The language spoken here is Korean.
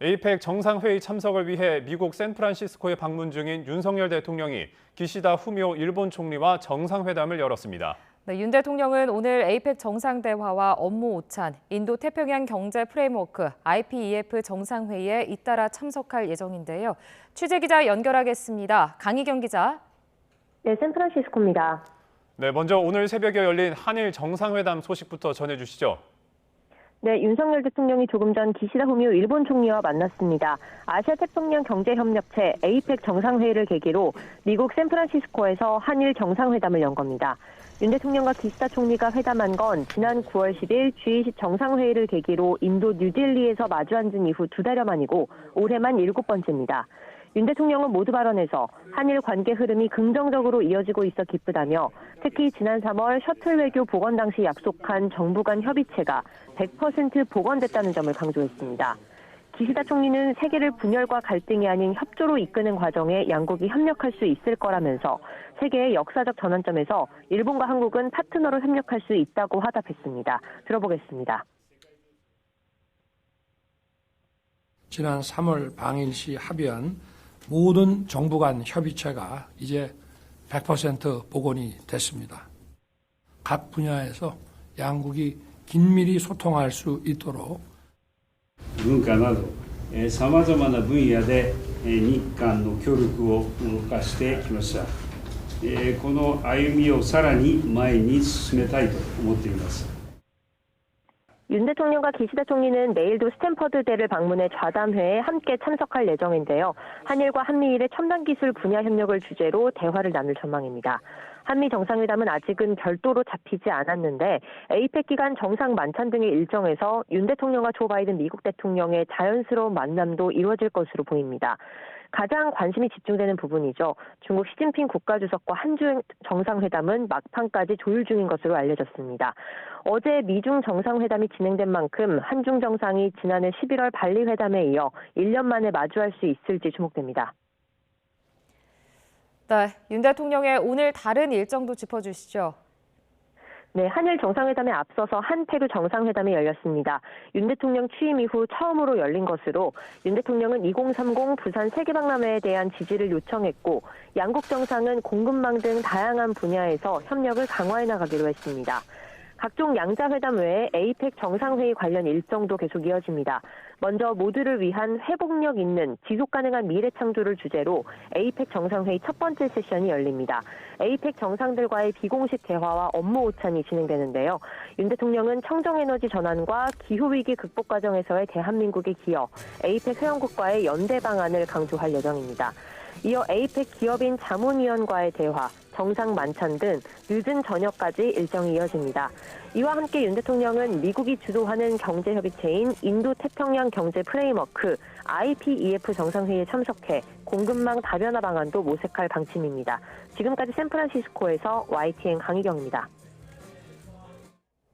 에이펙 정상회의 참석을 위해 미국 샌프란시스코에 방문 중인 윤석열 대통령이 기시다 후미오 일본 총리와 정상회담을 열었습니다. 네, 윤 대통령은 오늘 에이펙 정상대화와 업무 오찬, 인도 태평양 경제 프레임워크 IPEF 정상회의에 잇따라 참석할 예정인데요. 취재기자 연결하겠습니다. 강희경 기자. 네, 샌프란시스코입니다. 네, 먼저 오늘 새벽에 열린 한일 정상회담 소식부터 전해주시죠. 네, 윤석열 대통령이 조금 전 기시다 후미오 일본 총리와 만났습니다. 아시아 태평양 경제협력체 에이펙 정상회의를 계기로 미국 샌프란시스코에서 한일 정상회담을 연 겁니다. 윤 대통령과 기시다 총리가 회담한 건 지난 9월 10일 G20 정상회의를 계기로 인도 뉴델리에서 마주 앉은 이후 2달여 만이고 올해만 7번째입니다. 윤 대통령은 모두 발언에서 한일 관계 흐름이 긍정적으로 이어지고 있어 기쁘다며 특히 지난 3월 셔틀 외교 복원 당시 약속한 정부 간 협의체가 100% 복원됐다는 점을 강조했습니다. 기시다 총리는 세계를 분열과 갈등이 아닌 협조로 이끄는 과정에 양국이 협력할 수 있을 거라면서 세계의 역사적 전환점에서 일본과 한국은 파트너로 협력할 수 있다고 화답했습니다. 들어보겠습니다. 지난 3월 방일시 합의한 모든 정부 간 협의체가 이제 100% 복원이 됐습니다. 각 분야에서 양국이 긴밀히 소통할 수 있도록 文化などさまざまな分野で日韓の協力を動かしてきました。この歩みをさらに前に進めたいと思っています。 윤 대통령과 기시다 총리는 내일도 스탠퍼드대를 방문해 좌담회에 함께 참석할 예정인데요. 한일과 한미일의 첨단 기술 분야 협력을 주제로 대화를 나눌 전망입니다. 한미 정상회담은 아직은 별도로 잡히지 않았는데 에이펙 기간 정상 만찬 등의 일정에서 윤 대통령과 조 바이든 미국 대통령의 자연스러운 만남도 이루어질 것으로 보입니다. 가장 관심이 집중되는 부분이죠. 중국 시진핑 국가주석과 한중 정상회담은 막판까지 조율 중인 것으로 알려졌습니다. 어제 미중 정상회담이 진행된 만큼 한중 정상이 지난해 11월 발리 회담에 이어 1년 만에 마주할 수 있을지 주목됩니다. 네, 윤 대통령의 오늘 다른 일정도 짚어주시죠. 네, 한일 정상회담에 앞서서 한페루 정상회담이 열렸습니다. 윤 대통령 취임 이후 처음으로 열린 것으로 윤 대통령은 2030 부산 세계박람회에 대한 지지를 요청했고 양국 정상은 공급망 등 다양한 분야에서 협력을 강화해 나가기로 했습니다. 각종 양자회담 외에 에이펙 정상회의 관련 일정도 계속 이어집니다. 먼저 모두를 위한 회복력 있는 지속가능한 미래 창조를 주제로 에이펙 정상회의 첫 번째 세션이 열립니다. 에이펙 정상들과의 비공식 대화와 업무 오찬이 진행되는데요. 윤 대통령은 청정에너지 전환과 기후위기 극복 과정에서의 대한민국의 기여, 에이펙 회원국과의 연대 방안을 강조할 예정입니다. 이어 에이펙 기업인 자문위원과의 대화, 정상 만찬 등 늦은 저녁까지 일정이 이어집니다. 이와 함께 윤 대통령은 미국이 주도하는 경제협의체인 인도 태평양 경제 프레임워크 IPEF 정상회의에 참석해 공급망 다변화 방안도 모색할 방침입니다. 지금까지 샌프란시스코에서 YTN 강희경입니다.